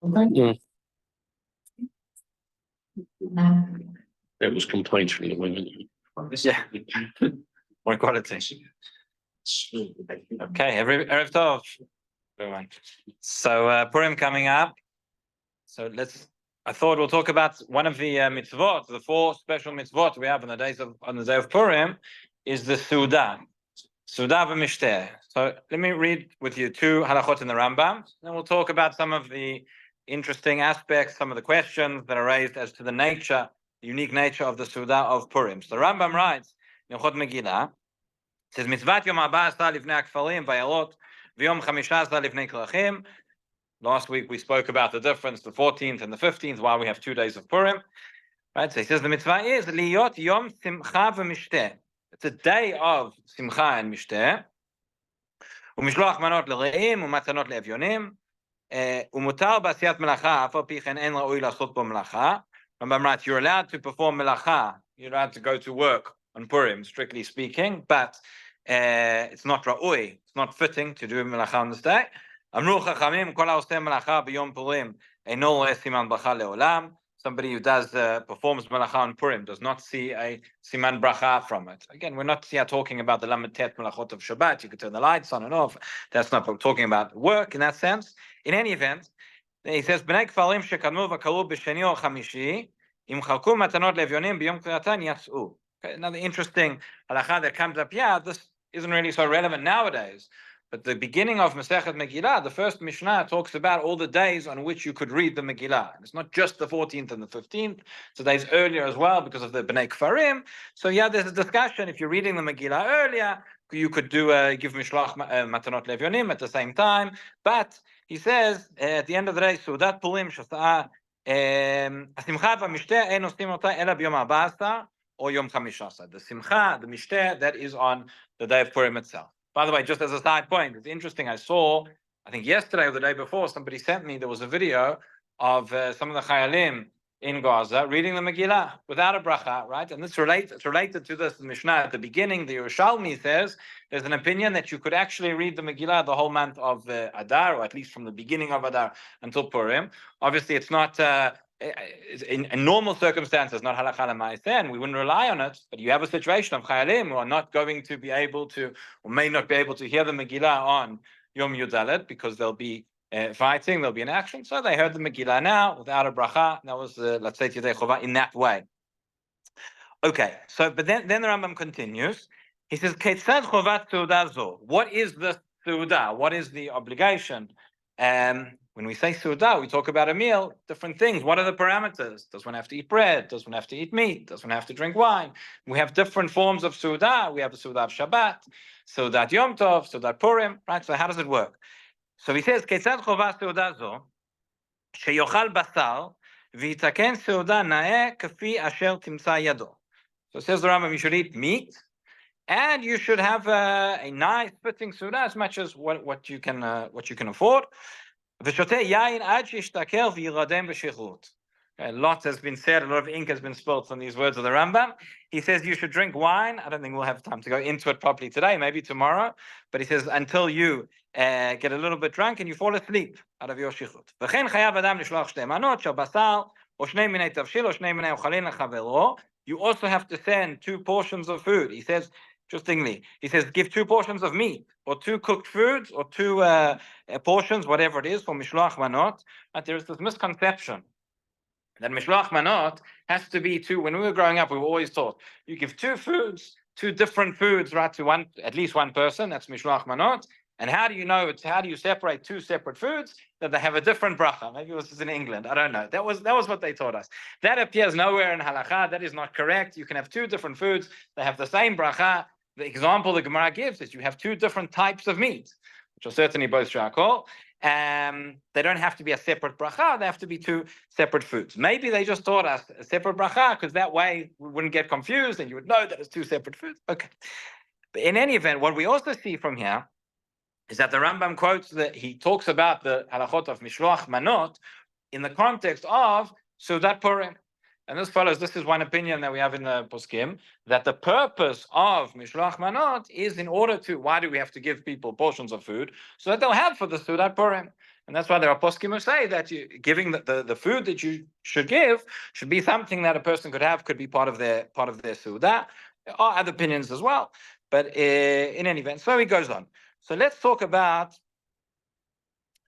Mm. It was complaints from the women. Yeah. More quality. Okay, Erev Tov, everyone. So Purim coming up. So I thought we'll talk about one of the mitzvot, the 4 special mitzvot we have on the day of Purim, is the Suda v'mishteh. So let me read with you 2 halachot in the Rambam, and we'll talk about some of the interesting aspects, some of the questions that are raised as to the unique nature of the Suda of Purim. So the Rambam writes in Hilchot Megillah, it says, Mitzvat Yom 14 Livnei Akfalim Vayalot V'Yom 15 Livnei Kelachim. Last week we spoke about the difference, the 14th and the 15th, while we have 2 days of Purim. Right? So he says the mitzvah is Liyot Yom Simcha v'Mishteh. It's a day of Simcha and Mishteh. ומשלוח מנות לרעים ומתנות לאביונים. ומותר בעשיית מלאכה, אף על פי כן אין ראוי לעשות בו מלאכה. Rambam writes, you're allowed to perform melacha, you're allowed to go to work on Purim, strictly speaking, but it's not ra'ui, it's not fitting to do melacha on this day. אמרו חכמים, כל העושה מלאכה ביום פורים אינו רואה סימן ברכה לעולם. Somebody who performs melacha on Purim does not see a siman bracha from it. Again, we're not here talking about the lamed tet melachot of Shabbat. You could turn the lights on and off. That's not what we're talking about. Work in that sense. In any event, he says, "Bnei kfarim shekadmu v'kalu b'sheni or chamishi im chalku matanot levyonim b'yom kriyatan yatsu." Another interesting halacha that comes up. Yeah, this isn't really so relevant nowadays. But the beginning of Masechet Megillah, the first Mishnah, talks about all the days on which you could read the Megillah. And it's not just the 14th and the 15th, so days earlier as well because of the Bnei Kfarim. So yeah, there's a discussion. If you're reading the Megillah earlier, you could give Mishloach Matanot Levyonim at the same time. But he says, at the end of the day, Sudat Purim Shasa'ah Simcha v'Mishteh ein osim ota ela b'yom 14 or Yom 15. The Simcha, the Mishteh, that is on the day of Purim itself. By the way, just as a side point, it's interesting. I saw, I think yesterday or the day before, somebody sent me, there was a video of some of the Chayalim in Gaza reading the Megillah without a bracha, right? And it's related to this Mishnah at the beginning. The Yerushalmi says there's an opinion that you could actually read the Megillah the whole month of Adar, or at least from the beginning of Adar until Purim. Obviously, it's not... in normal circumstances, not halakha l'ma'aseh, and we wouldn't rely on it, but you have a situation of chayalim who are not going to be able to, or may not be able to hear the Megillah on Yom Yudalet because they'll be fighting, there'll be an action. So they heard the Megillah now without a bracha. That was, let's say, Yidei Chova in that way. Okay, so, but then the Rambam continues. He says, Ketzad chovat seudah zo. What is the seudah? What is the obligation? When we say Suda, we talk about a meal, different things. What are the parameters? Does one have to eat bread? Does one have to eat meat? Does one have to drink wine? We have different forms of Suda. We have the Suda of Shabbat, Suda Yom Tov, Suda Purim, right? So how does it work? So he says, Ketzad chova Suda zo, sheyochal basar, v'yitaken Suda na'eh kafi asher timsa yado. So it says the Rambam, you should eat meat, and you should have a nice fitting Suda as much as what you can afford. Lots has been said, a lot of ink has been spilled on these words of the Rambam. He says you should drink wine. I don't think we'll have time to go into it properly today, maybe tomorrow. But he says until you get a little bit drunk and you fall asleep out of your shichut. You also have to send 2 portions of food. He says, interestingly, he says, give 2 portions of meat, or 2 cooked foods, or 2 portions, whatever it is, for mishloach manot. But there is this misconception that mishloach manot has to be 2. When we were growing up, we were always taught you give 2 foods, 2 different foods, right, to at least one person. That's mishloach manot. And how do you know how do you separate 2 separate foods that they have a different bracha? Maybe this is in England. I don't know. That was what they taught us. That appears nowhere in halakha. That is not correct. You can have 2 different foods. They have the same bracha. The example the Gemara gives is you have 2 different types of meat, which are certainly both shakol. They don't have to be a separate bracha. They have to be 2 separate foods. Maybe they just taught us a separate bracha because that way we wouldn't get confused and you would know that it's 2 separate foods. Okay. But in any event, what we also see from here is that the Rambam quotes that he talks about the halachot of mishloach manot in the context of Sudat Purim. and this is one opinion that we have in the poskim, that the purpose of mishloach manot is in order to, why do we have to give people portions of food? So that they'll have for the Seudat Purim. And that's why there are poskim who say that giving the food that you should give should be something that a person could have, could be part of their Seudah. There are other opinions as well, but in any event, so he goes on. So let's talk about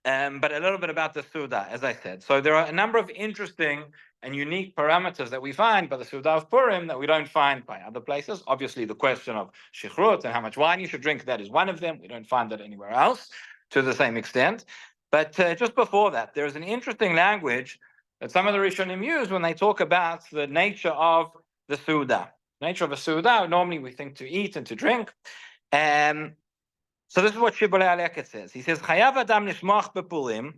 but a little bit about the Seudah, as I said. So there are a number of interesting and unique parameters that we find by the Seudah of Purim that we don't find by other places. Obviously, the question of shichrut and how much wine you should drink, that is one of them. We don't find that anywhere else to the same extent. But just before that, there is an interesting language that some of the Rishonim use when they talk about the nature of the Seudah. Nature of a Seudah, normally we think to eat and to drink. So this is what Shibbolei Aleket says. He says, Chayav Adam nishmoach bepurim,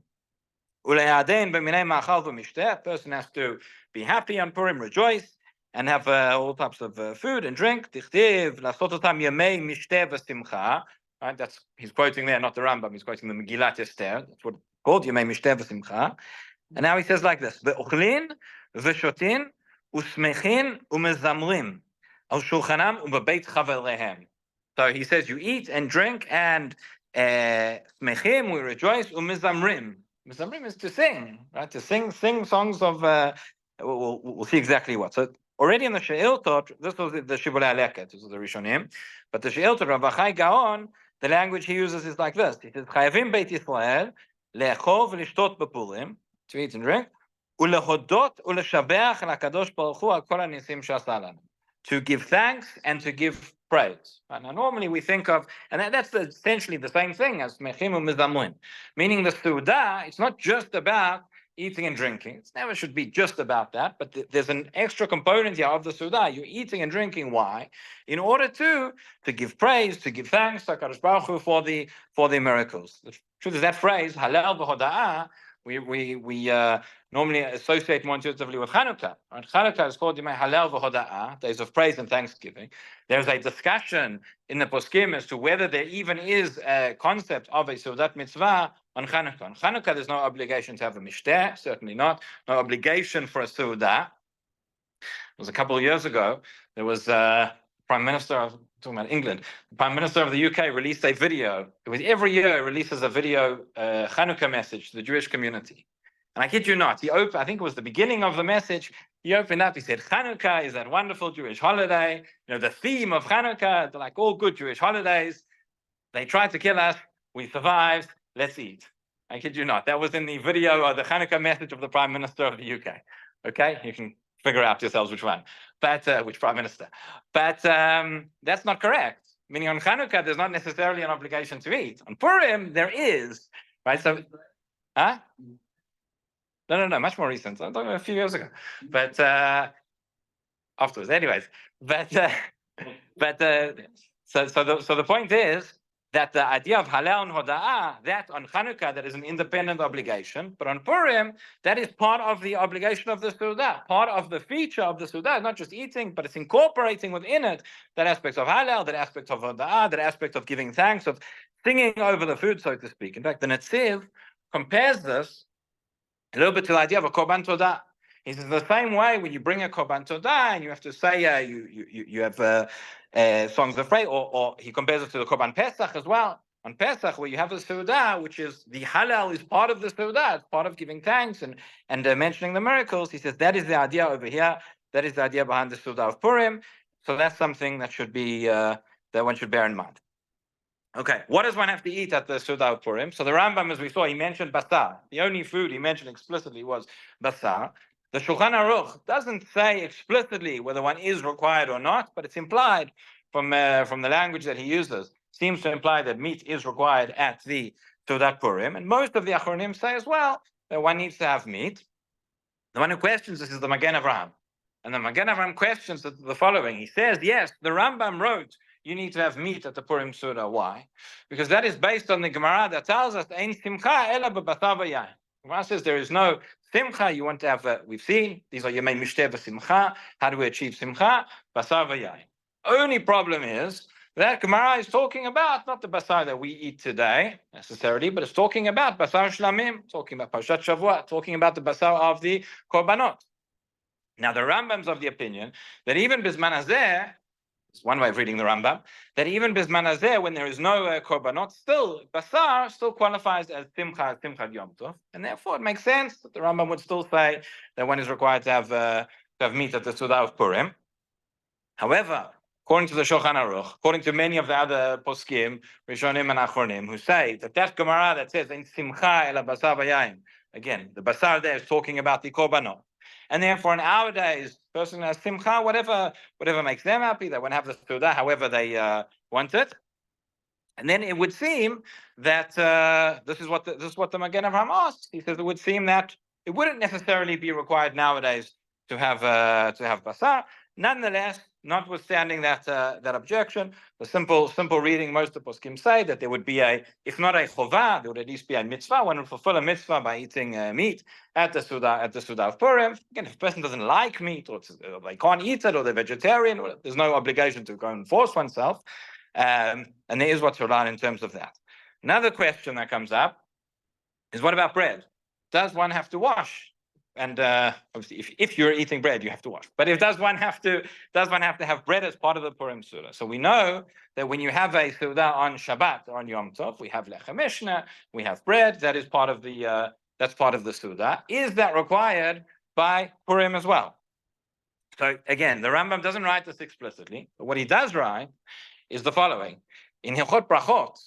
uleyadein b'minei ma'achal v'mishteh. A person has to be happy on Purim, rejoice, and have all types of food and drink. Tichtiv, lasot otam yemei mishteh v'simcha. Right, that's, he's quoting there, not the Rambam, he's quoting the Megillat Esther. That's what it's called, yemei mishteh v'simcha. And now he says like this, ve'ochlin, ve'shotin, u'smechin, u'mezamrim, al shulchanam u'bebeit chaverehem. So he says, you eat and drink and smechim, we rejoice, umizamrim. Mizamrim is to sing, right? To sing songs of, we'll see exactly what. So already in the She'iltot, this was the Shibbolei Aleket, this was the Rishonim, but the She'iltot, Rav Achai Gaon, the language he uses is like this. He says, Chayavim Beit Yisrael, le'echov v'lishtot b'purim, to eat and drink, u'lehodot u'leshabeach l'kadosh baruch hu al kol hanisim she'asa lanu. To give thanks and to give praise. Right? Now, normally we think of, and that's essentially the same thing as mechim u'mizamrin, meaning the Seudah, it's not just about eating and drinking. It never should be just about that, but there's an extra component here of the Seudah. You're eating and drinking. Why? In order to give praise, to give thanks to HaKadosh Baruch Hu for the miracles. The truth is that phrase, halal v'hoda'ah, we normally associate more intuitively with Chanukah. Right? Chanukah is called Yimei Halel v'Hoda'ah, days of praise and thanksgiving. There's a discussion in the poskim as to whether there even is a concept of a Seudat mitzvah on Chanukah. On Chanukah, there's no obligation to have a mishteh, certainly not. No obligation for a Seudah. It was a couple of years ago. There was Prime Minister of, talking about England, the Prime Minister of the UK released a video. It was every year releases a video Chanukah message to the Jewish community. And I kid you not, I think it was the beginning of the message, he opened up, he said, Chanukah is that wonderful Jewish holiday. You know, the theme of Chanukah, like all good Jewish holidays, they tried to kill us, we survived, let's eat. I kid you not. That was in the video or the Chanukah message of the Prime Minister of the UK. Okay, you can figure out yourselves which one, but which Prime Minister. But that's not correct. Meaning on Chanukah, there's not necessarily an obligation to eat. On Purim, there is, right? So, huh? No, much more recent. I'm talking about a few years ago, but afterwards, anyways. But so the point is that the idea of halal and hoda'ah, that on Chanukah, that is an independent obligation, but on Purim, that is part of the obligation of the Seudah. Part of the feature of the Seudah, not just eating, but it's incorporating within it that aspect of halal, that aspect of hoda'ah, that aspect of giving thanks, of singing over the food, so to speak. In fact, the Netziv compares this a little bit to the idea of a korban todah. He says the same way when you bring a korban todah and you have to say you have songs of praise, or he compares it to the korban pesach as well. On Pesach, where you have a seudah, which is the halal is part of the seudah, it's part of giving thanks and mentioning the miracles. He says that is the idea over here. That is the idea behind the seudah of Purim. So that's something that should be that one should bear in mind. Okay, what does one have to eat at the Seudah of Purim? So the Rambam, as we saw, he mentioned basar. The only food he mentioned explicitly was basar. The Shulchan Aruch doesn't say explicitly whether one is required or not, but it's implied from the language that he uses. Seems to imply that meat is required at the Seudat Purim. And most of the Achronim say as well that one needs to have meat. The one who questions this is the Magen Avraham. And the Magen Avraham questions the following. He says, yes, the Rambam wrote, you need to have meat at the Purim Seudah. Why? Because that is based on the Gemara that tells us, Ein simcha ela b'basar v'yayin. Gemara says there is no simcha. You want to have, we've seen, these are yemei mishteh v'simcha. How do we achieve simcha? Basar v'yayin. Only problem is that Gemara is talking about not the basar that we eat today necessarily, but it's talking about basar shlamim, talking about Parshat Shavua, talking about the basar of the korbanot. Now, the Rambam's of the opinion that even Bisman Hazeh, it's one way of reading the Rambam, that even Bisman Hazeh, when there is no korbanot, still, Basar still qualifies as Simcha Yom Tov, and therefore it makes sense that the Rambam would still say that one is required to have meat at the Sudah of Purim. However, according to the Shulchan Aruch, according to many of the other poskim, Rishonim and Achronim, who say that Gemara that says in Simcha ela basar v'yayin, again, the basar there is talking about the korbanot, and therefore in our days, person has Simcha, whatever makes them happy, they want to have the Sudah however they want it. And then it would seem that this is what the Magen Avraham asked. He says it would seem that it wouldn't necessarily be required nowadays to have basar. Nonetheless, notwithstanding that objection, the simple reading, most of the poskim say that there would be if not a chovah, there would at least be a mitzvah. One would fulfill a mitzvah by eating meat at the Sudah of Purim. Again, if a person doesn't like meat, or they can't eat it, or they're vegetarian, there's no obligation to go and force oneself. And there is what's allowed in terms of that. Another question that comes up is, what about bread? Does one have to wash? And obviously, if you're eating bread, you have to wash. But does one have to have bread as part of the Purim Sudah? So we know that when you have a Sudah on Shabbat or on Yom Tov, we have lechem mishna, we have bread. That is part of the Sudah. Is that required by Purim as well? So again, the Rambam doesn't write this explicitly, but what he does write is the following: in Hilchot Brachot.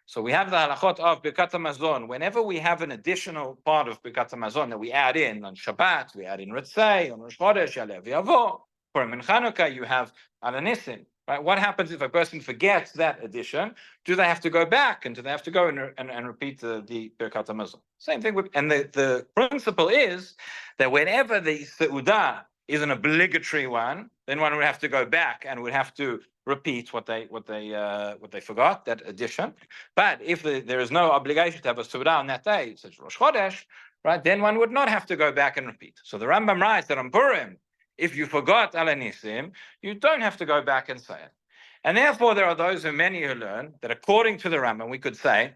So we have the halachot of Birkat HaMazon. Whenever we have an additional part of Birkat HaMazon that we add in on Shabbat, we add in Ritzei, on Rosh Chodesh, Yalev Yavo, Purim and Chanukah, you have Al Nisim. Right? What happens if a person forgets that addition? Do they have to go back, and do they have to go and repeat the Birkat HaMazon? Same thing with, and the principle is that whenever the Seudah is an obligatory one, then one would have to go back and would have to repeat what they forgot, that addition. But if there is no obligation to have a Sudah on that day, such as Rosh Chodesh, right, then one would not have to go back and repeat. So the Rambam writes that on Purim, if you forgot Al Nisim, you don't have to go back and say it. And therefore, there are many who learn that according to the Rambam, we could say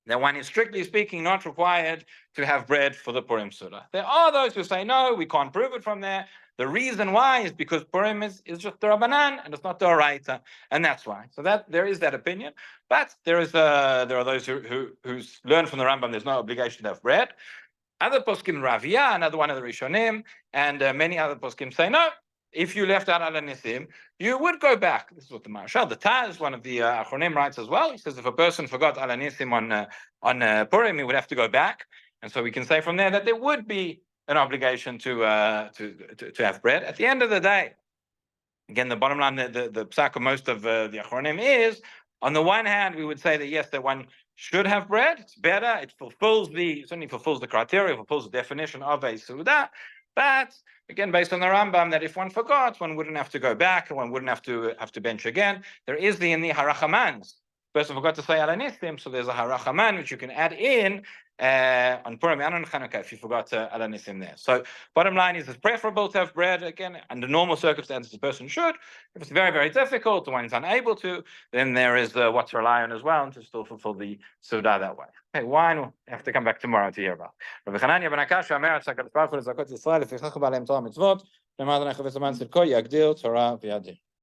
that one is strictly speaking not required to have bread for the Purim Sudah. There are those who say, no, we can't prove it from there. The reason why is because Purim is just the Rabbanan and it's not the Oraita, and that's why. So that there is that opinion, but there are those who learn from the Rambam there's no obligation to have bread. Other poskim, Ravia, another one of the Rishonim, and many other poskim say no. If you left out Al Nisim, you would go back. This is what the Marshal, the Taz, one of the Achronim, writes as well. He says if a person forgot Al Nisim on Purim, he would have to go back, and so we can say from there that there would be an obligation to have bread. At the end of the day, again, the bottom line, the psak of most of the Achronim is, on the one hand, we would say that yes, that one should have bread. It's better. It certainly fulfills the criteria, fulfills the definition of a Sudah. But again, based on the Rambam, that if one forgot, one wouldn't have to go back and one wouldn't have to bench again. There is in the Harachamans. Person forgot to say Al Nisim, so there's a Harachaman which you can add in on Purim and on Chanukah if you forgot Al Nisim there. So bottom line is it's preferable to have bread. Again, under normal circumstances, the person should. If it's very, very difficult, the one is unable to, then there is what to rely on as well and to still fulfill the Sudah that way. Okay, wine we'll have to come back tomorrow to hear about. Rabbi Hanania ben Akash, Amir Tzakot Yisrael, Zakot Yisrael, Lefichach B'Aleim Torah Mitzvot, Lemad Nechov Esaman Tzidko, Yagdil Torah V'Yadir.